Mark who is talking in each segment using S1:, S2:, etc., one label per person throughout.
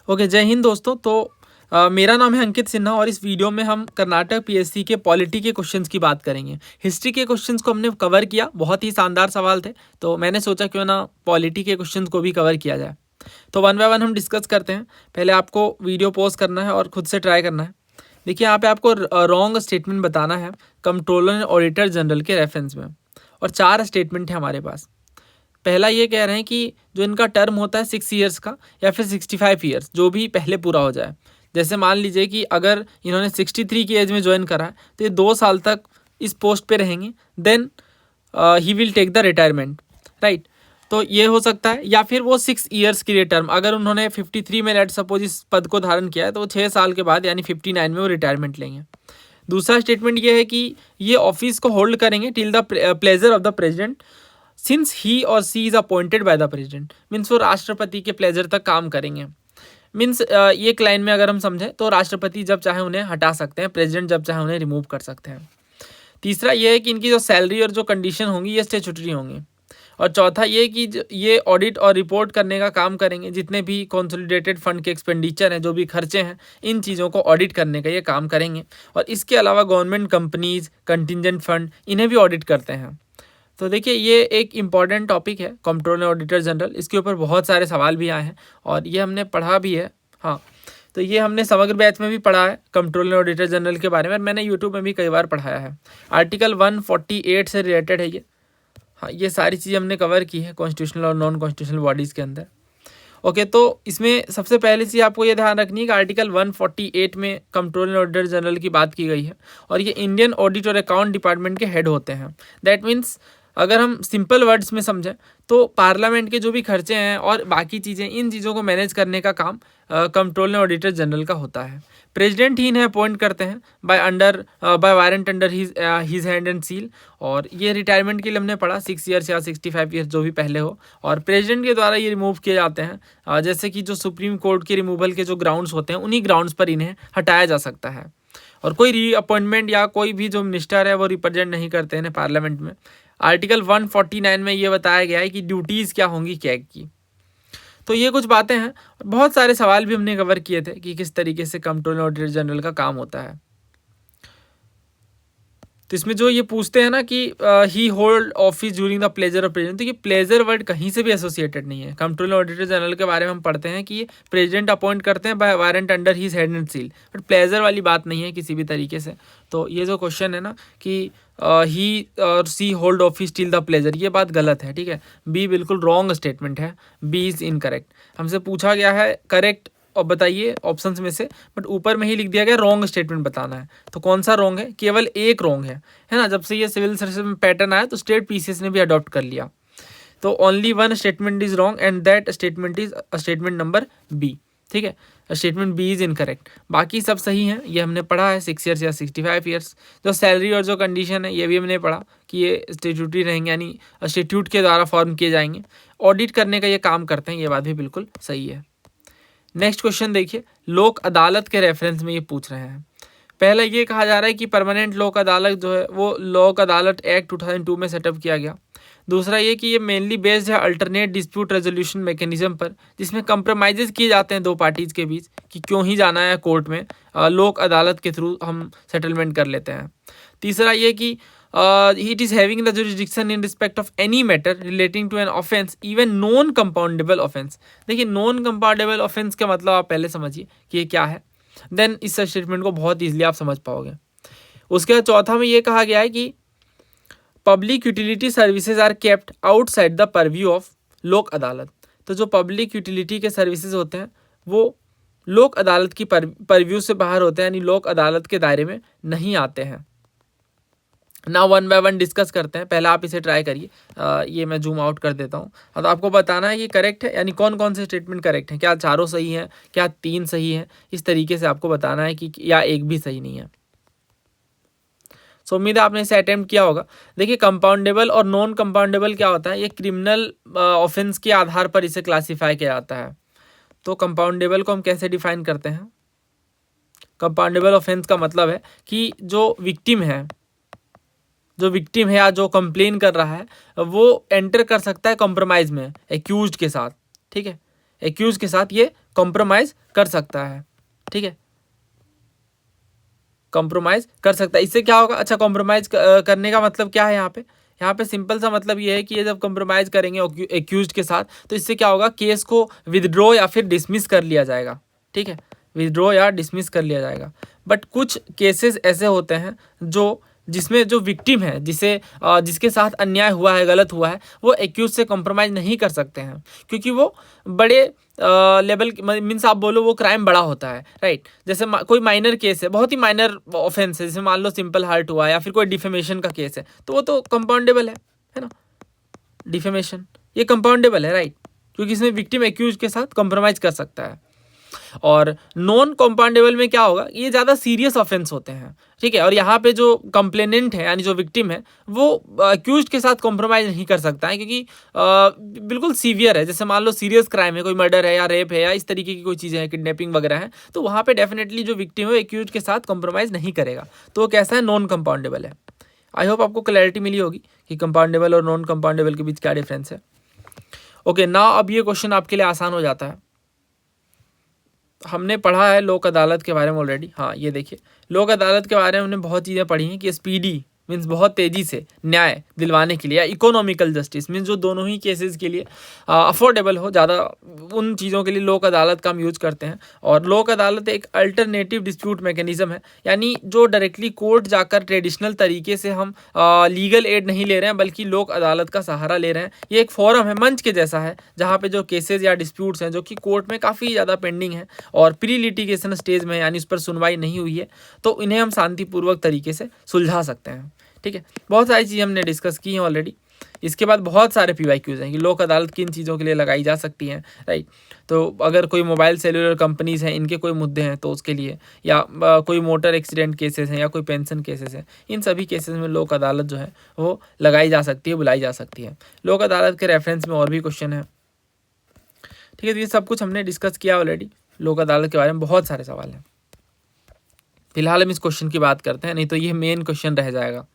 S1: Okay, जय हिंद दोस्तों। तो मेरा नाम है अंकित सिन्हा और इस वीडियो में हम कर्नाटक पीएससी के पॉलिटी के क्वेश्चंस की बात करेंगे। हिस्ट्री के क्वेश्चंस को हमने कवर किया, बहुत ही शानदार सवाल थे, तो मैंने सोचा क्यों ना पॉलिटी के क्वेश्चंस को भी कवर किया जाए। तो वन बाय वन हम डिस्कस करते हैं। पहले आपको वीडियो पॉज करना है और खुद से ट्राई करना है। देखिए, यहाँ पे आपको रॉन्ग स्टेटमेंट बताना है कंट्रोलर एंड ऑडिटर जनरल के रेफरेंस में, और 4 स्टेटमेंट है हमारे पास। पहला ये कह रहे हैं कि जो इनका टर्म होता है 6 ईयर्स का या फिर 65 ईयर्स, जो भी पहले पूरा हो जाए। जैसे मान लीजिए कि अगर इन्होंने 63 की एज में ज्वाइन करा है तो ये 2 साल तक इस पोस्ट पे रहेंगे, then he will take the retirement, right. तो ये हो सकता है, या फिर वो 6 ईयर्स के लिए टर्म, अगर उन्होंने 53 में लेट सपोज इस पद को धारण किया है तो 6 साल के बाद यानी 59 में वो रिटायरमेंट लेंगे। दूसरा स्टेटमेंट ये है कि ये ऑफिस को होल्ड करेंगे till the pleasure of the president since he or she is appointed by the president. Means वो राष्ट्रपति के प्लेजर तक काम करेंगे। मीन्स ये लाइन में अगर हम समझें तो राष्ट्रपति जब चाहे उन्हें हटा सकते हैं, प्रेसिडेंट जब चाहे उन्हें रिमूव कर सकते हैं। तीसरा ये है कि इनकी जो सैलरी और जो कंडीशन होंगी ये स्टैट्यूटरी होंगी। और चौथा ये कि ये ऑडिट और रिपोर्ट करने का काम करेंगे, जितने भी कंसोलिडेटेड फंड के एक्सपेंडिचर हैं, जो भी खर्चे हैं, इन चीज़ों को ऑडिट करने का ये काम करेंगे। और इसके अलावा गवर्नमेंट कंपनीज, कंटिजेंट फंड, इन्हें भी ऑडिट करते हैं। तो देखिए, ये एक इम्पॉर्टेंट टॉपिक है कंट्रोलर ऑडिटर जनरल। इसके ऊपर बहुत सारे सवाल भी आए हैं और ये हमने पढ़ा भी है। हाँ, तो ये हमने समग्र बैच में भी पढ़ा है कंट्रोलर ऑडिटर जनरल के बारे में, मैंने यूट्यूब में भी कई बार पढ़ाया है। आर्टिकल 148 से रिलेटेड है ये। हाँ, ये सारी चीज़ें हमने कवर की है कॉन्स्टिट्यूशनल और नॉन कॉन्स्टिट्यूशनल बॉडीज़ के अंदर। ओके, तो इसमें सबसे पहली चीज़ आपको ये ध्यान रखनी है कि आर्टिकल 148 में कंट्रोलर ऑडिटर जनरल की बात की गई है और ये इंडियन ऑडिट और अकाउंट डिपार्टमेंट के हेड होते हैं। दैट मीन्स अगर हम सिंपल वर्ड्स में समझें तो पार्लियामेंट के जो भी खर्चे हैं और बाकी चीज़ें, इन चीज़ों को मैनेज करने का काम कंट्रोलर ऑडिटर जनरल का होता है। प्रेसिडेंट ही इन्हें अपॉइंट करते हैं by warrant under his hand and seal. और ये रिटायरमेंट के लिए हमने पढ़ा 6 ईयर्स या 65 ईयर्स, जो भी पहले हो। और प्रेसिडेंट के द्वारा ये रिमूव किए जाते हैं, जैसे कि जो सुप्रीम कोर्ट के रिमूवल के जो ग्राउंड्स होते हैं, उन्हीं ग्राउंड्स पर इन्हें हटाया जा सकता है। और कोई रीअपॉइंटमेंट या कोई भी जो मिनिस्टर है वो रिप्रेजेंट नहीं करते हैं पार्लियामेंट में। आर्टिकल 149 में ये बताया गया है कि ड्यूटीज़ क्या होंगी कैग की। तो ये कुछ बातें हैं। बहुत सारे सवाल भी हमने कवर किए थे कि किस तरीके से कंट्रोलर ऑडिटर जनरल का काम होता है। तो इसमें जो ये पूछते हैं ना कि he hold office during the pleasure of president, तो ये प्लेजर वर्ड कहीं से भी एसोसिएटेड नहीं है। कंट्रोलर ऑडिटर जनरल के बारे में हम पढ़ते हैं कि ये प्रेसिडेंट अपॉइंट करते हैं by warrant under his head and seal, but pleasure वाली बात नहीं है किसी भी तरीके से। तो ये जो क्वेश्चन है ना कि he or she hold office till the pleasure, ये बात गलत है, ठीक है। बी बिल्कुल रॉन्ग स्टेटमेंट है, बी इज़ इनकरेक्ट। हमसे पूछा गया है करेक्ट और बताइए ऑप्शंस में से, बट ऊपर में ही लिख दिया गया रॉन्ग स्टेटमेंट बताना है। तो कौन सा रॉन्ग है? केवल एक रॉन्ग है ना। जब से ये सिविल सर्विस में पैटर्न आया तो स्टेट पीसीएस ने भी अडॉप्ट कर लिया। तो only one statement is wrong and that statement is statement number B, ठीक है। स्टेटमेंट बी इज इनकरेक्ट, बाकी सब सही है। ये हमने पढ़ा है 6 ईयर्स या 65 ईयर्स। जो सैलरी और जो कंडीशन है ये भी हमने पढ़ा कि ये स्टेट्यूटरी रहेंगे, यानी स्टेट्यूट के द्वारा फॉर्म किए जाएंगे। ऑडिट करने का ये काम करते हैं, ये बात भी बिल्कुल सही है। नेक्स्ट क्वेश्चन देखिए, लोक अदालत के रेफरेंस में ये पूछ रहे हैं। पहला ये कहा जा रहा है कि परमानेंट लोक अदालत जो है वो लोक अदालत एक्ट 2002 में सेटअप किया गया। दूसरा ये कि ये मेनली बेस्ड है अल्टरनेट डिस्प्यूट रेजोल्यूशन मैकेनिज्म पर, जिसमें कंप्रोमाइजेस किए जाते हैं दो पार्टीज़ के बीच कि क्यों ही जाना है कोर्ट में, लोक अदालत के थ्रू हम सेटलमेंट कर लेते हैं। तीसरा ये कि it is having the jurisdiction in respect of any matter relating to an offense even non compoundable offense। देखिए, नॉन कंपाउंडेबल ऑफेंस का मतलब आप पहले समझिए कि ये क्या है, देन इस स्टेटमेंट को बहुत ईजिली आप समझ पाओगे। उसके बाद चौथा में ये कहा गया है कि public utility services are kept outside the purview of Lok Adalat. तो जो पब्लिक यूटिलिटी के सर्विसेज होते हैं वो लोक अदालत की परव्यू से बाहर होते हैं, यानी लोक अदालत के दायरे में नहीं आते हैं। ना वन बाय वन डिस्कस करते हैं, पहले आप इसे ट्राई करिए। ये मैं जूम आउट कर देता हूँ। तो आपको बताना है कि करेक्ट है, यानी कौन कौन से स्टेटमेंट करेक्ट हैं, क्या चारों सही हैं, क्या 3 सही हैं, इस तरीके से आपको बताना है कि या एक भी सही नहीं है। सो उम्मीद है आपने इसे अटेम्प्ट किया होगा। देखिए, कंपाउंडेबल और नॉन कंपाउंडेबल क्या होता है, ये क्रिमिनल ऑफेंस के आधार पर इसे क्लासीफाई किया जाता है। तो कंपाउंडेबल को हम कैसे डिफाइन करते हैं? कंपाउंडेबल ऑफेंस का मतलब है कि जो विक्टिम है या जो कंप्लेन कर रहा है वो एंटर कर सकता है कॉम्प्रोमाइज़ में एक्यूज्ड के साथ, ठीक है। एक्यूज के साथ ये कॉम्प्रोमाइज़ कर सकता है, ठीक है, कॉम्प्रोमाइज़ कर सकता है। इससे क्या होगा, अच्छा कॉम्प्रोमाइज़ करने का मतलब क्या है यहाँ पे सिंपल सा मतलब ये है कि ये जब कॉम्प्रोमाइज़ करेंगे एक्यूज के साथ तो इससे क्या होगा, केस को विदड्रॉ या फिर डिसमिस कर लिया जाएगा, ठीक है, विदड्रॉ या डिसमिस कर लिया जाएगा। बट कुछ केसेस ऐसे होते हैं जिसमें जो विक्टिम है, जिसके साथ अन्याय हुआ है, गलत हुआ है, वो एक्यूज से कॉम्प्रोमाइज़ नहीं कर सकते हैं, क्योंकि वो बड़े लेवल मीन्स आप बोलो वो क्राइम बड़ा होता है, राइट। जैसे कोई माइनर केस है, बहुत ही माइनर ऑफेंस है, जैसे मान लो सिंपल हर्ट हुआ या फिर कोई डिफेमेशन का केस है, तो वो तो कंपाउंडेबल है ना, डिफेमेशन ये कंपाउंडेबल है, राइट, क्योंकि इसमें विक्टिम एक्यूज के साथ कॉम्प्रोमाइज़ कर सकता है। और नॉन कंपाउंडेबल में क्या होगा, ये ज़्यादा सीरियस ऑफेंस होते हैं, ठीक है, और यहाँ पे जो कंप्लेनेंट है यानी जो विक्टिम है वो अक्यूज्ड के साथ कॉम्प्रोमाइज़ नहीं कर सकता है, क्योंकि बिल्कुल सीवियर है। जैसे मान लो सीरियस क्राइम है, कोई मर्डर है या रेप है या इस तरीके की कोई चीज़ें हैं, किडनैपिंग वगैरह है, तो वहाँ पे डेफिनेटली जो विक्टिम है अक्यूज्ड के साथ कॉम्प्रोमाइज़ नहीं करेगा, तो वो कैसा है, नॉन कंपाउंडेबल है। आई होप आपको क्लैरिटी मिली होगी कि कंपाउंडेबल और नॉन कंपाउंडेबल के बीच क्या डिफरेंस है। ओके ना, अब ये क्वेश्चन आपके लिए आसान हो जाता है। हमने पढ़ा है लोक अदालत के बारे में ऑलरेडी। हाँ ये देखिए, लोक अदालत के बारे में हमने बहुत चीज़ें पढ़ी हैं कि स्पीडी मीन्स बहुत तेज़ी से न्याय दिलवाने के लिए, या इकोनॉमिकल जस्टिस मीन्स जो दोनों ही केसेस के लिए अफोर्डेबल हो, ज़्यादा उन चीज़ों के लिए लोक अदालत का हम यूज करते हैं। और लोक अदालत एक अल्टरनेटिव डिस्प्यूट मैकेनिज्म है, यानी जो डायरेक्टली कोर्ट जाकर ट्रेडिशनल तरीके से हम लीगल एड नहीं ले रहे हैं, बल्कि लोक अदालत का सहारा ले रहे हैं। ये एक फोरम है, मंच के जैसा है, जहाँ पे जो केसेस या डिस्प्यूट्स हैं जो कि कोर्ट में काफ़ी ज़्यादा पेंडिंग है और प्री लिटिगेशन स्टेज में, यानी उस पर सुनवाई नहीं हुई है, तो इन्हें हम शांतिपूर्वक तरीके से सुलझा सकते हैं, ठीक है। बहुत सारी चीज़ें हमने डिस्कस की हैं ऑलरेडी। इसके बाद बहुत सारे PYQs हैं कि लोक अदालत किन चीज़ों के लिए लगाई जा सकती हैं, राइट। तो अगर कोई मोबाइल सेलुलर कंपनीज़ हैं, इनके कोई मुद्दे हैं तो उसके लिए, या कोई मोटर एक्सीडेंट केसेस हैं या कोई पेंशन केसेस हैं, इन सभी केसेस में लोक अदालत जो है वो लगाई जा सकती है, बुलाई जा सकती है। लोक अदालत के रेफरेंस में और भी क्वेश्चन है, ठीक है। तो ये सब कुछ हमने डिस्कस किया ऑलरेडी। लोक अदालत के बारे में बहुत सारे सवाल हैं। फिलहाल हम इस क्वेश्चन की बात करते हैं, नहीं तो ये मेन क्वेश्चन रह जाएगा।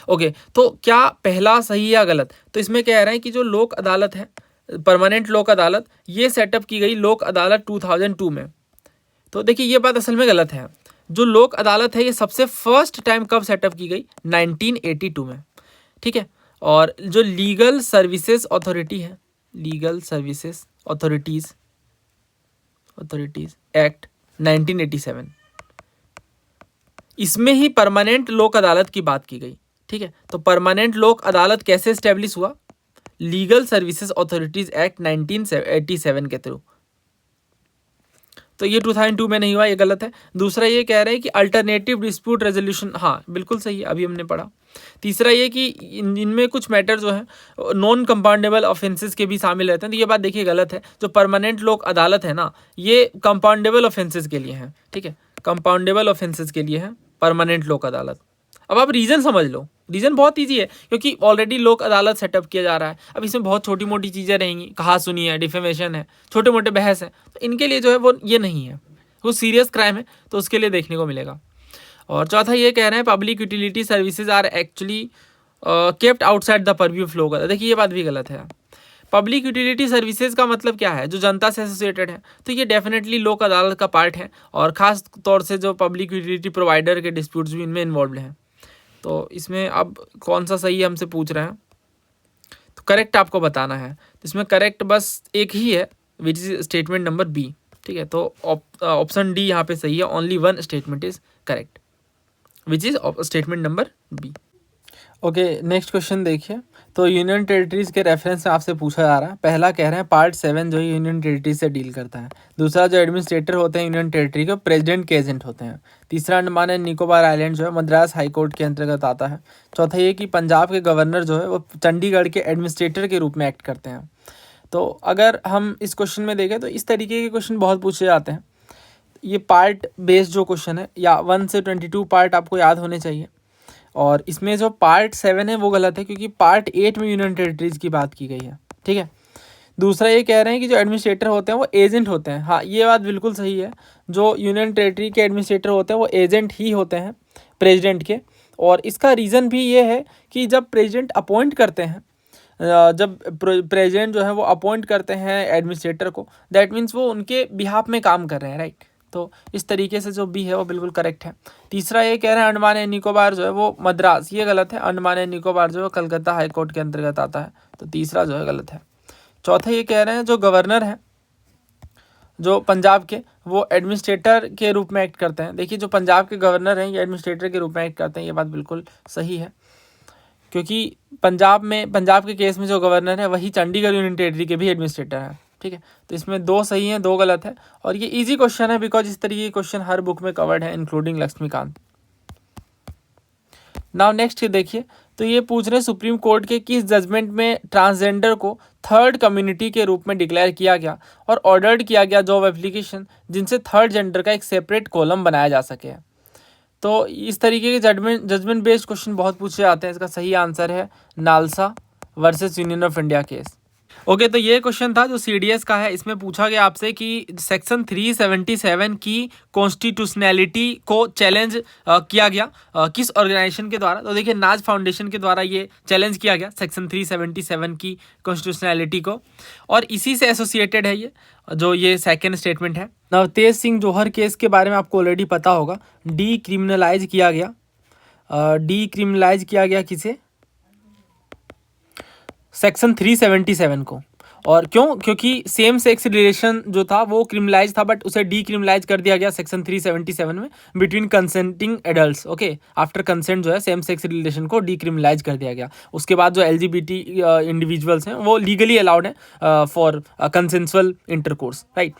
S1: ओके तो क्या पहला सही या गलत, तो इसमें कह रहे हैं कि जो लोक अदालत है, परमानेंट लोक अदालत, ये सेटअप की गई लोक अदालत 2002 में। तो देखिए ये बात असल में गलत है। जो लोक अदालत है ये सबसे फर्स्ट टाइम कब सेटअप की गई, 1982 में, ठीक है। और जो लीगल सर्विसेज अथॉरिटी है, लीगल सर्विसेज अथॉरिटीज़ एक्ट 1987, इसमें ही परमानेंट लोक अदालत की बात की गई, ठीक है। तो परमानेंट लोक अदालत कैसे एस्टेब्लिश हुआ, लीगल सर्विसेज अथॉरिटीज एक्ट 1987 के थ्रू। तो ये 2002 में नहीं हुआ, ये गलत है। दूसरा ये कह रहे हैं कि अल्टरनेटिव डिस्प्यूट रेजोल्यूशन, हाँ बिल्कुल सही है, अभी हमने पढ़ा। तीसरा ये कि इनमें कुछ मैटर जो है नॉन कंपाउंडेबल ऑफेंसेस के भी शामिल रहते हैं, तो ये बात देखिए गलत है। जो परमानेंट लोक अदालत है ना, ये कंपाउंडेबल ऑफेंसेस के लिए है, ठीक है, कंपाउंडेबल ऑफेंसेस के लिए है परमानेंट लोक अदालत। अब आप रीज़न समझ लो, रीज़न बहुत ईजी है, क्योंकि ऑलरेडी लोक अदालत सेटअप किया जा रहा है। अब इसमें बहुत छोटी मोटी चीज़ें रहेंगी, कहा सुनी है, डिफेमेशन है, छोटे मोटे बहस है, तो इनके लिए जो है वो ये नहीं है, वो सीरियस क्राइम है, तो उसके लिए देखने को मिलेगा। और चौथा ये कह रहे हैं public utility services are actually kept outside the purview of Lok Adalat. देखिए ये बात भी गलत है। पब्लिक यूटिलिटी सर्विसेज का मतलब क्या है, जो जनता से एसोसिएटेड है, तो ये डेफिनेटली लोक अदालत का पार्ट है, और ख़ास तौर से जो पब्लिक यूटिलिटी प्रोवाइडर के डिस्प्यूट्स भी इनमें इन्वॉल्व हैं। तो इसमें अब कौन सा सही हमसे पूछ रहे हैं, तो करेक्ट आपको बताना है। तो इसमें करेक्ट बस एक ही है, which is statement number B, ठीक है। तो ऑप्शन डी यहाँ पे सही है, only one statement is correct, which is statement number B. Okay next question देखिए। तो यूनियन टेरिटरीज़ के रेफरेंस से आपसे पूछा जा रहा है। पहला कह रहे हैं पार्ट 7 जो है यूनियन टेरिटरीज से डील करता है। दूसरा जो एडमिनिस्ट्रेटर होते हैं यूनियन टेरिटरी के, प्रेसिडेंट के एजेंट होते हैं। तीसरा अंडमान एंड निकोबार आइलैंड जो है मद्रास हाई कोर्ट के अंतर्गत आता है। चौथा ये कि पंजाब के गवर्नर जो है वो चंडीगढ़ के एडमिनिस्ट्रेटर के रूप में एक्ट करते हैं। तो अगर हम इस क्वेश्चन में देखें तो इस तरीके के क्वेश्चन बहुत पूछे जाते हैं। ये पार्ट बेस्ड जो क्वेश्चन है, या 1 से 22 पार्ट आपको याद होने चाहिए। और इसमें जो पार्ट 7 है वो गलत है, क्योंकि पार्ट 8 में यूनियन टेरिटरीज की बात की गई है, ठीक है। दूसरा ये कह रहे हैं कि जो एडमिनिस्ट्रेटर होते हैं वो एजेंट होते हैं। हाँ ये बात बिल्कुल सही है, जो यूनियन टेरिटरी के एडमिनिस्ट्रेटर होते हैं वो एजेंट ही होते हैं प्रेसिडेंट के। और इसका रीज़न भी ये है कि जब प्रेसिडेंट अपॉइंट करते हैं जब प्रेसिडेंट जो है वो अपॉइंट करते हैं एडमिनिस्ट्रेटर को, दैट मीन्स वो उनके बिहाफ में काम कर रहे हैं, राइट। तो इस तरीके से जो बी है वो बिल्कुल करेक्ट है। तीसरा ये कह रहे हैं अंडमान एंड निकोबार जो है वो मद्रास, ये गलत है। अंडमान एंड निकोबार जो है कलकत्ता हाई कोर्ट के अंतर्गत आता है, तो तीसरा जो है गलत है। चौथा ये कह रहे हैं जो गवर्नर है जो पंजाब के, वो एडमिनिस्ट्रेटर के रूप में एक्ट करते हैं। देखिए जो पंजाब के गवर्नर हैं ये एडमिनिस्ट्रेटर के रूप में एक्ट करते हैं, ये बात बिल्कुल सही है, क्योंकि पंजाब के केस में जो गवर्नर है वही चंडीगढ़ यूनियन टेरिटरी के भी एडमिनिस्ट्रेटर हैं, ठीक है। तो इसमें 2 सही हैं, 2 गलत है, और ये इजी क्वेश्चन है बिकॉज इस तरीके के क्वेश्चन हर बुक में कवर्ड है इंक्लूडिंग लक्ष्मीकांत। नाउ नेक्स्ट देखिए, तो ये पूछ रहे सुप्रीम कोर्ट के किस जजमेंट में ट्रांसजेंडर को थर्ड कम्युनिटी के रूप में डिक्लेयर किया गया और ऑर्डर्ड किया गया जॉब एप्लीकेशन जिनसे थर्ड जेंडर का एक सेपरेट कॉलम बनाया जा सके। तो इस तरीके के जजमेंट बेस्ड क्वेश्चन बहुत पूछे जाते हैं। इसका सही आंसर है NALSA versus union of India case. Okay, तो ये क्वेश्चन था जो CDS का है। इसमें पूछा गया आपसे कि सेक्शन 377 की कॉन्स्टिट्यूशनैलिटी को चैलेंज किया गया किस ऑर्गेनाइजेशन के द्वारा। तो देखिए नाज फाउंडेशन के द्वारा ये चैलेंज किया गया सेक्शन 377 की कॉन्स्टिट्यूशनैलिटी को, और इसी से एसोसिएटेड है ये जो ये सेकेंड स्टेटमेंट है। नवतेज सिंह जौहर केस के बारे में आपको ऑलरेडी पता होगा, डीक्रिमिनलाइज किया गया किसे, सेक्शन 377 को। और क्यों, क्योंकि सेम सेक्स रिलेशन जो था वो क्रिमिनलाइज था, बट उसे डीक्रिमिनलाइज कर दिया गया सेक्शन 377 में between consenting adults. Okay, after consent जो है सेम सेक्स रिलेशन को डीक्रिमिनलाइज कर दिया गया। उसके बाद जो LGBT इंडिविजुअल्स हैं वो लीगली अलाउड है for consensual intercourse, right.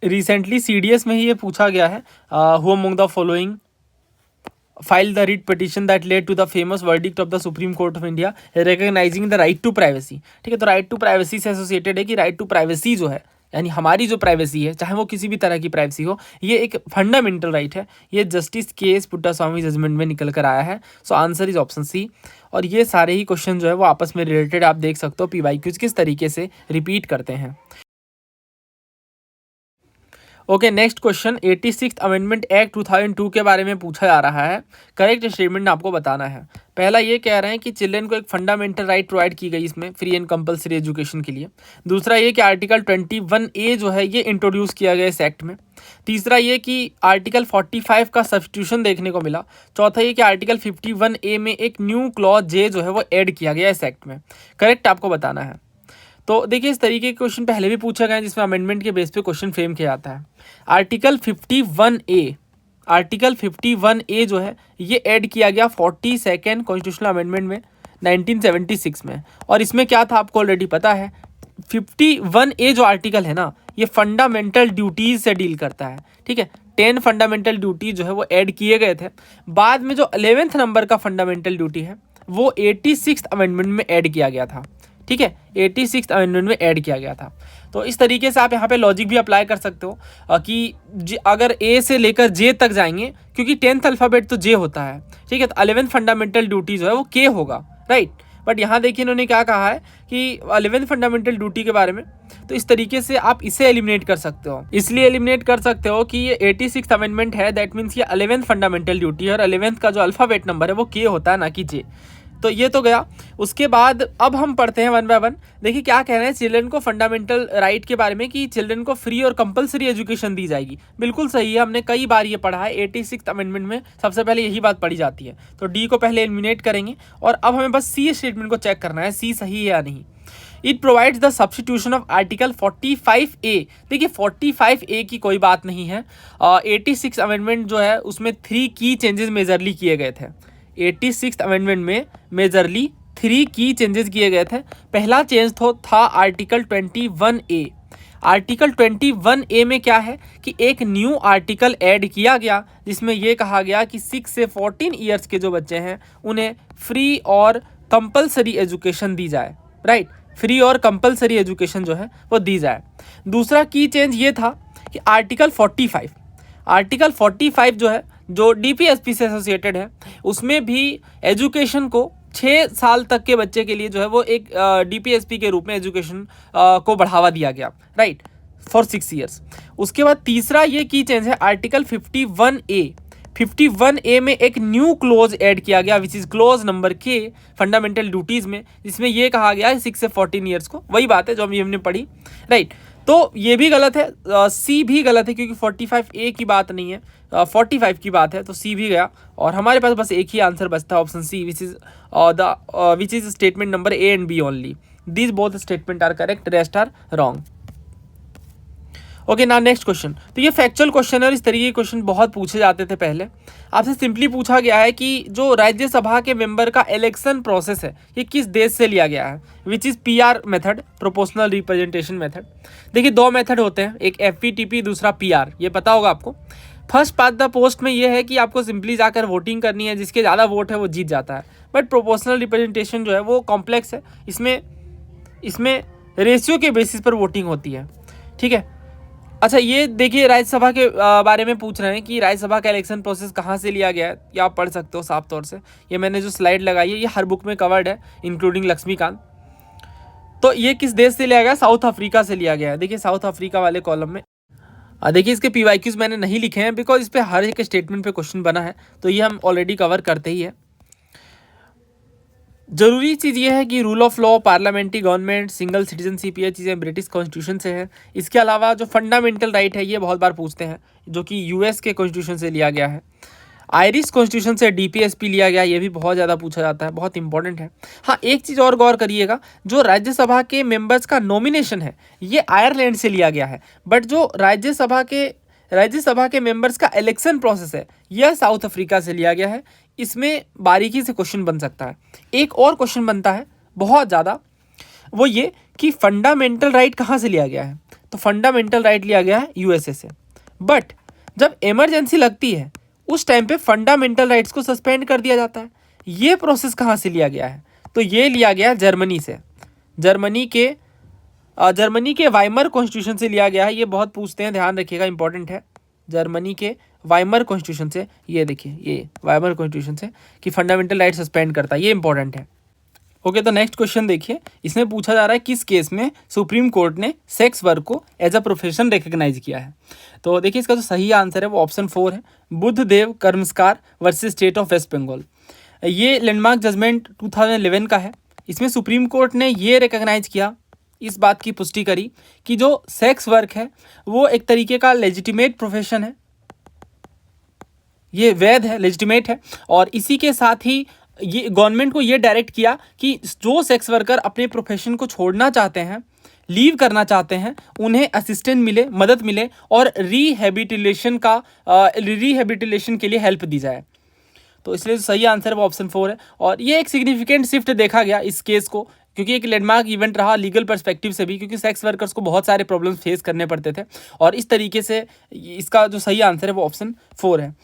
S1: Recently CDS में ही ये पूछा गया है, who among the following filed the writ petition that led to the famous verdict of the Supreme Court of India recognizing the right to privacy। ठीक है, तो right to privacy से associated है कि राइट टू प्राइवेसी जो है, यानी हमारी जो प्राइवेसी है, चाहे वो किसी भी तरह की प्राइवेसी हो, ये एक फंडामेंटल राइट है। ये जस्टिस केएस पुट्टास्वामी जजमेंट में निकल कर आया है। So answer is option C. और ये सारे ही क्वेश्चन जो है वो आपस में रिलेटेड, आप देख सकते हो PYQs किस तरीके से रिपीट करते हैं। Okay, next question 86th amendment act 2002 के बारे में पूछा जा रहा है। करेक्ट स्टेटमेंट आपको बताना है। पहला ये कह रहे हैं कि चिल्ड्रन को एक फंडामेंटल राइट प्रोवाइड की गई इसमें फ्री एंड कंपलसरी एजुकेशन के लिए। दूसरा ये कि आर्टिकल 21A जो है ये इंट्रोड्यूस किया गया इस एक्ट में। तीसरा ये कि आर्टिकल 45 का सब्स्टिट्यूशन देखने को मिला। चौथा ये कि आर्टिकल 51A में एक न्यू क्लॉज J जो है वो ऐड किया गया इस एक्ट में। करेक्ट आपको बताना है। तो देखिए इस तरीके के क्वेश्चन पहले भी पूछा गया है जिसमें अमेंडमेंट के बेस पे क्वेश्चन फ्रेम किया जाता है। आर्टिकल 51A जो है ये ऐड किया गया 42nd कॉन्स्टिट्यूशनल अमेंडमेंट में 1976 में। और इसमें क्या था आपको ऑलरेडी पता है, 51A जो आर्टिकल है ना, ये फंडामेंटल ड्यूटीज से डील करता है। ठीक है, 10 फंडामेंटल ड्यूटी जो है वो ऐड किए गए थे। बाद में जो 11th नंबर का फंडामेंटल ड्यूटी है वो 86th अमेंडमेंट में ऐड किया गया था। ठीक है, 86th अमेंडमेंट में ऐड किया गया था। तो इस तरीके से आप यहाँ पे लॉजिक भी अप्लाई कर सकते हो कि अगर A से लेकर J तक जाएंगे, क्योंकि 10th अल्फ़ाबेट तो J होता है। ठीक है, तो 11th फंडामेंटल ड्यूटी जो है वो K होगा, राइट। बट यहाँ देखिए इन्होंने क्या कहा है कि 11th फंडामेंटल ड्यूटी के बारे में, तो इस तरीके से आप इसे एलिमिनेट कर सकते हो। इसलिए एलिमिनेट कर सकते हो कि ये 86th अमेंडमेंट है, दैट मीन्स ये 11th फंडामेंटल ड्यूटी है, और 11th का जो अल्फ़ाबेट नंबर है वो K होता है, ना कि J। तो ये तो गया। उसके बाद अब हम पढ़ते हैं 1 बाय 1। देखिए क्या कह रहे हैं चिल्ड्रन को फंडामेंटल राइट के बारे में कि चिल्ड्रन को फ्री और कंपलसरी एजुकेशन दी जाएगी। बिल्कुल सही है, हमने कई बार ये पढ़ा है। 86th अमेंडमेंट में सबसे पहले यही बात पढ़ी जाती है। तो डी को पहले एलिमिनेट करेंगे और अब हमें बस सी स्टेटमेंट को चेक करना है, सी सही है या नहीं। It provides the substitution of article 45A। देखिए 45A की कोई बात नहीं है। 86 अमेंडमेंट जो है उसमें 3 की चेंजेस मेजरली किए गए थे। 86th अमेंडमेंट में मेजरली 3 की चेंजेस किए गए थे। पहला चेंज था आर्टिकल 21A। आर्टिकल 21A में क्या है कि एक न्यू आर्टिकल ऐड किया गया जिसमें यह कहा गया कि 6 से 14 ईयर्स के जो बच्चे हैं उन्हें फ्री और कंपलसरी एजुकेशन दी जाए, राइट। फ्री और कंपलसरी एजुकेशन जो है वो दी जाए। दूसरा की चेंज ये था कि आर्टिकल 45 जो है जो DPSP से एसोसिएटेड है, उसमें भी एजुकेशन को 6 साल तक के बच्चे के लिए जो है वो एक DPSP के रूप में एजुकेशन को बढ़ावा दिया गया, राइट, फॉर 6 ईयर्स। उसके बाद तीसरा ये की चेंज है आर्टिकल 51A। 51A में एक न्यू क्लोज ऐड किया गया विच इज क्लोज नंबर के फंडामेंटल ड्यूटीज में, जिसमें ये कहा गया है 6 से 14 ईयर्स को, वही बात है जो अभी हमने पढ़ी, राइट। तो ये भी गलत है, सी भी गलत है क्योंकि 45A की बात नहीं है, 45 की बात है, तो सी भी गया और हमारे पास बस एक ही आंसर बचता है option C which is statement number A and B only. These both statements are correct, rest are wrong. Okay ना नेक्स्ट क्वेश्चन। तो ये फैक्चुअल क्वेश्चन है और इस तरीके के क्वेश्चन बहुत पूछे जाते थे पहले। आपसे सिंपली पूछा गया है कि जो राज्यसभा के मेंबर का इलेक्शन प्रोसेस है ये किस देश से लिया गया है, which is PR method, proportional representation method. देखिए 2 मेथड होते हैं, एक FPTP दूसरा PR, ये पता होगा आपको। फर्स्ट पास द पोस्ट में ये है कि आपको सिंपली जाकर वोटिंग करनी है, जिसके ज़्यादा वोट है वो जीत जाता है। बट प्रोपोर्शनल रिप्रेजेंटेशन जो है वो कॉम्प्लेक्स है, इसमें रेशियो के बेसिस पर वोटिंग होती है, ठीक है। अच्छा ये देखिए राज्यसभा के बारे में पूछ रहे हैं कि राज्यसभा का इलेक्शन प्रोसेस कहाँ से लिया गया है, या आप पढ़ सकते हो साफ तौर से। ये मैंने जो स्लाइड लगाई है ये हर बुक में कवर्ड है इंक्लूडिंग लक्ष्मीकांत। तो ये किस देश से लिया गया, साउथ अफ्रीका से लिया गया है। देखिए साउथ अफ्रीका वाले कॉलम में देखिए इसके PYQs मैंने नहीं लिखे हैं बिकॉज इस पर हर एक स्टेटमेंट पे क्वेश्चन बना है, तो ये हम ऑलरेडी कवर करते ही है। जरूरी चीज़ ये है कि rule of law, parliamentary government, single citizenship, ये चीज़ें ब्रिटिश कॉन्स्टिट्यूशन से है। इसके अलावा जो फंडामेंटल राइट है ये बहुत बार पूछते हैं, जो कि US के कॉन्स्टिट्यूशन से लिया गया है। आयरिश कॉन्स्टिट्यूशन से DPSP लिया गया, ये भी बहुत ज़्यादा पूछा जाता है, बहुत इंपॉर्टेंट है। हाँ एक चीज़ और गौर करिएगा, जो राज्यसभा के मेंबर्स का नॉमिनेशन है ये आयरलैंड से लिया गया है, बट जो राज्यसभा के मेंबर्स का इलेक्शन प्रोसेस है यह साउथ अफ्रीका से लिया गया है। इसमें बारीकी से क्वेश्चन बन सकता है। एक और क्वेश्चन बनता है बहुत ज़्यादा, वो ये कि फंडामेंटल राइट कहाँ से लिया गया है। तो फंडामेंटल राइट लिया गया है USA से, बट जब इमरजेंसी लगती है उस टाइम पे फंडामेंटल राइट्स को सस्पेंड कर दिया जाता है। ये प्रोसेस कहाँ से लिया गया है, तो ये लिया गया जर्मनी से। जर्मनी के वाइमर कॉन्स्टिट्यूशन से लिया गया है, ये बहुत पूछते हैं, ध्यान रखिएगा, इंपॉर्टेंट है। जर्मनी के वाइमर कॉन्स्टिट्यूशन से, ये देखिए ये वाइमर कॉन्स्टिट्यूशन से कि फंडामेंटल राइट सस्पेंड करता है, ये इंपॉर्टेंट है। ओके तो नेक्स्ट क्वेश्चन देखिए, इसमें पूछा जा रहा है किस केस में सुप्रीम कोर्ट ने सेक्स वर्क को एज अ प्रोफेशन रिकग्नाइज किया है। तो देखिए इसका जो सही आंसर है वो ऑप्शन 4 है, Buddhadev Karmaskar versus state of West Bengal. ये लैंडमार्क जजमेंट 2011 का है। इसमें सुप्रीम कोर्ट ने ये रिकग्नाइज किया, इस बात की पुष्टि करी कि जो सेक्स वर्क है वो एक तरीके का लेजिटिमेट प्रोफेशन है, ये वैध है, लेजिटिमेट है। और इसी के साथ ही ये गवर्नमेंट को ये डायरेक्ट किया कि जो सेक्स वर्कर अपने प्रोफेशन को छोड़ना चाहते हैं, लीव करना चाहते हैं, उन्हें असिस्टेंट मिले, मदद मिले और रिहेबिलिटेशन के लिए हेल्प दी जाए। तो इसलिए सही आंसर वो ऑप्शन 4 है। और ये एक सिग्निफिकेंट शिफ्ट देखा गया इस केस को, क्योंकि एक लैंडमार्क इवेंट रहा लीगल पर्सपेक्टिव से भी, क्योंकि सेक्स वर्कर्स को बहुत सारे प्रॉब्लम्स फेस करने पड़ते थे। और इस तरीके से इसका जो सही आंसर है वो ऑप्शन 4 है।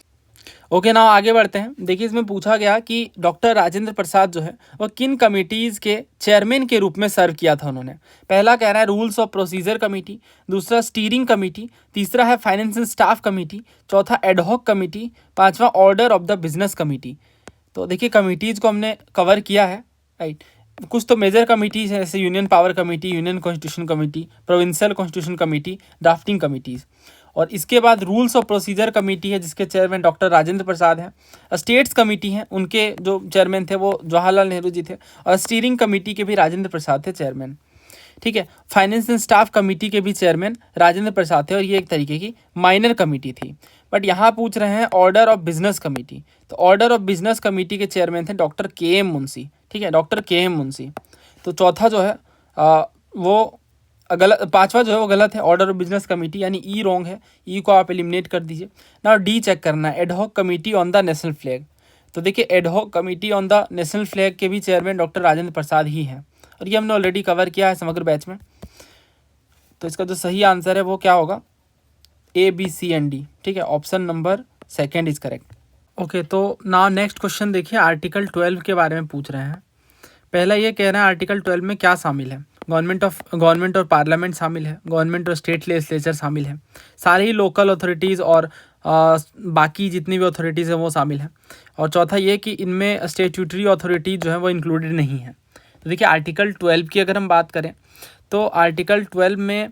S1: ओके नाउ आगे बढ़ते हैं। देखिए इसमें पूछा गया कि डॉक्टर राजेंद्र प्रसाद जो है वह किन कमिटीज़ के चेयरमैन के रूप में सर्व किया था उन्होंने। पहला कह रहा है रूल्स ऑफ प्रोसीजर कमेटी, दूसरा स्टीयरिंग कमेटी, तीसरा है फाइनेंस एंड स्टाफ कमेटी, चौथा एडहॉक कमेटी, पांचवा order of the business committee. तो देखिए कमिटीज़ को हमने कवर किया है, राइट। कुछ तो मेजर कमिटीज़ हैं जैसे union power committee, union constitution committee, provincial constitution committee, drafting committees. और इसके बाद रूल्स ऑफ प्रोसीजर कमेटी है जिसके चेयरमैन डॉक्टर राजेंद्र प्रसाद हैं। स्टेट्स कमेटी हैं, उनके जो चेयरमैन थे वो जवाहरलाल नेहरू जी थे। और स्टीयरिंग कमेटी के भी राजेंद्र प्रसाद थे चेयरमैन, ठीक है। फाइनेंस एंड स्टाफ कमेटी के भी चेयरमैन राजेंद्र प्रसाद थे और ये एक तरीके की माइनर कमेटी थी। बट यहाँ पूछ रहे हैं ऑर्डर ऑफ बिजनेस कमेटी, तो ऑर्डर ऑफ बिजनेस कमेटी के चेयरमैन थे डॉक्टर KM मुंशी, ठीक है, डॉक्टर KM मुंशी। तो चौथा जो है वो गलत, पांचवा जो है वो गलत है, ऑर्डर ऑफ बिजनेस कमेटी, यानी ई रॉन्ग है, ई को आप एलिमिनेट कर दीजिए ना। डी चेक करना है, ad hoc committee on the national flag. तो देखिए ad hoc committee on the national flag के भी चेयरमैन डॉक्टर राजेंद्र प्रसाद ही हैं और ये हमने ऑलरेडी कवर किया है समग्र बैच में। तो इसका जो सही आंसर है वो क्या होगा, A, B, C and D, ठीक है, option number 2 is correct. Okay तो नाउ नेक्स्ट क्वेश्चन देखिए, आर्टिकल 12 के बारे में पूछ रहे हैं। पहला ये कह रहे हैं आर्टिकल 12 में क्या शामिल है, गवर्नमेंट और पार्लियामेंट शामिल है, गवर्नमेंट और स्टेट लेजिस्लेचर शामिल है, सारे ही लोकल अथॉरिटीज़ और बाकी जितनी भी अथॉरिटीज़ हैं वो शामिल हैं। और चौथा ये कि इनमें स्टेट्यूटरी अथॉरिटीज़ जो है वो इंक्लूडेड नहीं है। तो देखिए आर्टिकल 12 की अगर हम बात करें तो आर्टिकल 12 में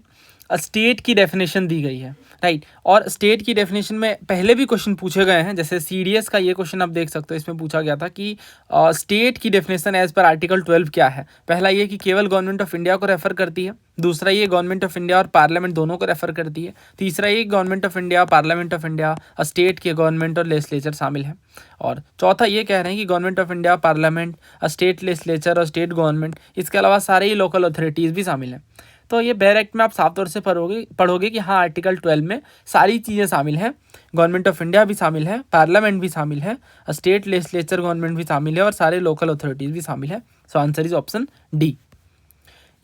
S1: स्टेट की डेफिनेशन दी गई है, राइट। और स्टेट की डेफिनेशन में पहले भी क्वेश्चन पूछे गए हैं, जैसे CDS का ये क्वेश्चन आप देख सकते हो, इसमें पूछा गया था कि स्टेट की डेफिनेशन एज पर आर्टिकल 12 क्या है। पहला ये कि केवल गवर्नमेंट ऑफ इंडिया को रेफर करती है, दूसरा ये गवर्नमेंट ऑफ इंडिया और पार्लियामेंट दोनों को रेफर करती है, तीसरा ये government of India, parliament of India, state के गवर्नमेंट और लेजिस्लेचर शामिल है, और चौथा ये कह रहे हैं कि government of India, parliament, state legislature और स्टेट गवर्नमेंट, इसके अलावा सारे ही लोकल अथॉरिटीज़ भी शामिल हैं। तो ये बेयर एक्ट में आप साफ तौर से पढ़ोगे कि हाँ आर्टिकल 12 में सारी चीज़ें शामिल हैं, गवर्नमेंट ऑफ इंडिया भी शामिल है, पार्लियामेंट भी शामिल है, स्टेट लेजिस्लेचर गवर्नमेंट भी शामिल है और सारे लोकल अथॉरिटीज़ भी शामिल है। So answer is option D.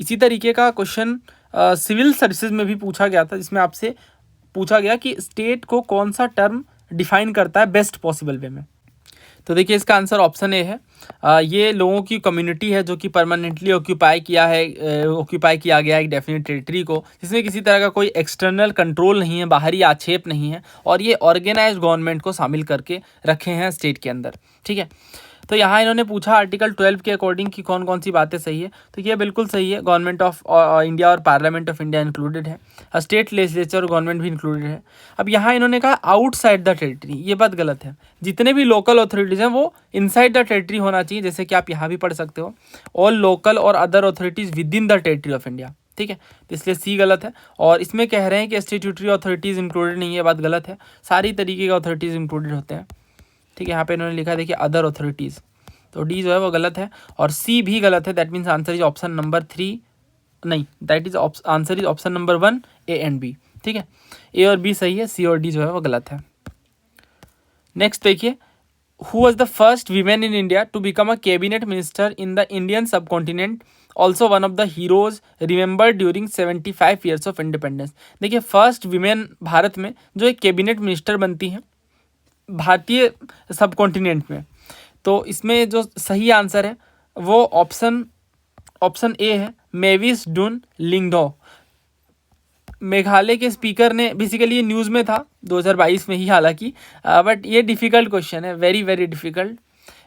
S1: इसी तरीके का क्वेश्चन सिविल सर्विसेज में भी पूछा गया था, जिसमें आपसे पूछा गया कि स्टेट को कौन सा टर्म डिफाइन करता है बेस्ट पॉसिबल वे में। तो देखिए इसका आंसर ऑप्शन ए है। ये लोगों की कम्युनिटी है जो कि परमानेंटली ऑक्यूपाई किया गया एक डेफिनेट टेरिटरी को, जिसमें किसी तरह का कोई एक्सटर्नल कंट्रोल नहीं है, बाहरी आक्षेप नहीं है, और ये ऑर्गेनाइज्ड गवर्नमेंट को शामिल करके रखे हैं स्टेट के अंदर, ठीक है। तो यहाँ इन्होंने पूछा आर्टिकल 12 के अकॉर्डिंग कि कौन कौन सी बातें सही है, तो ये बिल्कुल सही है। गवर्नमेंट ऑफ इंडिया और पार्लियामेंट ऑफ इंडिया इंक्लूडेड है, स्टेट लेजिस्लेचर और गवर्नमेंट भी इंक्लूडेड है। अब यहाँ इन्होंने कहा आउटसाइड द टेरिटरी, ये बात गलत है। जितने भी लोकल अथॉरिटीज़ हैं वो इनसाइड द टेरिटरी होना चाहिए, जैसे कि आप यहाँ भी पढ़ सकते हो, ऑल लोकल और other authorities with in the territory of India, ठीक है। तो इसलिए सी गलत है। और इसमें कह रहे हैं कि स्टैट्यूटरी अथॉरिटीज़ इंक्लूडेड नहीं है, बात गलत है। सारी तरीके के अथॉरिटीज़ इंक्लूडेड होते हैं, ठीक है। यहाँ पे इन्होंने लिखा है देखिए अदर अथॉरिटीज़, तो डी जो है वो गलत है और सी भी गलत है। That means answer is option number 3 नहीं, that is answer is option number 1 A and B, ठीक है। ए और बी सही है, सी और डी जो है वो गलत है। नेक्स्ट देखिए, who was the first women in India to become a cabinet minister in the Indian subcontinent, also one of the heroes remembered during 75 years of independence. देखिए फर्स्ट वीमेन भारत में जो एक कैबिनेट मिनिस्टर बनती हैं भारतीय सब continent में, तो इसमें जो सही आंसर है वो ऑप्शन ए है, मेविस डुन लिंगडो। मेघालय के स्पीकर ने, बेसिकली ये न्यूज़ में था 2022 में ही हालांकि, बट ये डिफ़िकल्ट क्वेश्चन है, very very difficult.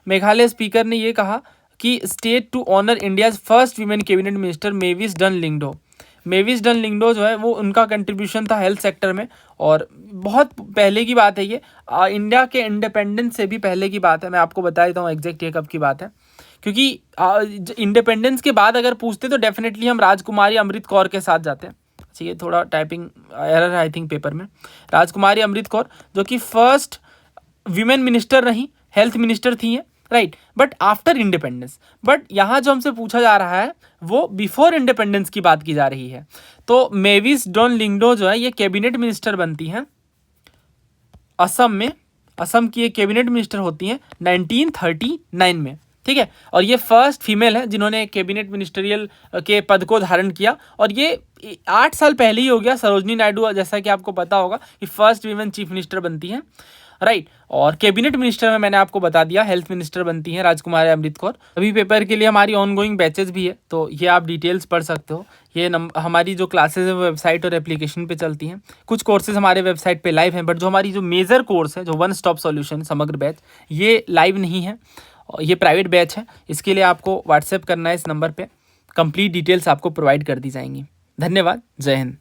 S1: Meghalaya speaker ने ये कहा कि state to honour India's first women cabinet minister Mavis Dunn Lyngdoh. Mavis Dunn Lyngdoh जो है वो उनका कंट्रीब्यूशन था हेल्थ सेक्टर में, और बहुत पहले की बात है ये, इंडिया के इंडिपेंडेंस से भी पहले की बात है। मैं आपको बता देता हूँ एग्जैक्ट ये कब की बात है, क्योंकि इंडिपेंडेंस के बाद अगर पूछते तो डेफिनेटली हम राजकुमारी अमृत कौर के साथ जाते हैं। अच्छा ये थोड़ा टाइपिंग एरर है आई थिंक पेपर में। राजकुमारी अमृत कौर जो कि फर्स्ट वीमेन मिनिस्टर रही, हेल्थ मिनिस्टर थी हैं, right, but after independence. But यहाँ जो हमसे पूछा जा रहा है वो बिफोर इंडिपेंडेंस की बात की जा रही है। तो मेविस डॉन लिंगडो जो है ये कैबिनेट मिनिस्टर बनती हैं असम में, असम की एक कैबिनेट मिनिस्टर होती हैं 1939 में, ठीक है। और ये फर्स्ट फीमेल है जिन्होंने कैबिनेट मिनिस्टरियल के पद को धारण किया, और ये 8 साल पहले ही हो गया। सरोजनी नायडू, जैसा कि आपको पता होगा, कि फर्स्ट वीमेन चीफ मिनिस्टर बनती हैं, राइट। और कैबिनेट मिनिस्टर में मैंने आपको बता दिया हेल्थ मिनिस्टर बनती हैं राजकुमारी अमृत कौर। अभी पेपर के लिए हमारी ऑनगोइंग बैचेस भी है, तो ये आप डिटेल्स पढ़ सकते हो। ये हमारी जो क्लासेज है वो वेबसाइट और एप्लीकेशन पे चलती हैं। कुछ कोर्सेज हमारे वेबसाइट पे लाइव हैं, बट जो हमारी जो मेजर कोर्स है, जो वन स्टॉप सॉल्यूशन समग्र बैच, ये लाइव नहीं है, ये प्राइवेट बैच है। इसके लिए आपको व्हाट्सएप करना है इस नंबर पर, कंप्लीट डिटेल्स आपको प्रोवाइड कर दी जाएंगी। धन्यवाद, जय हिंद।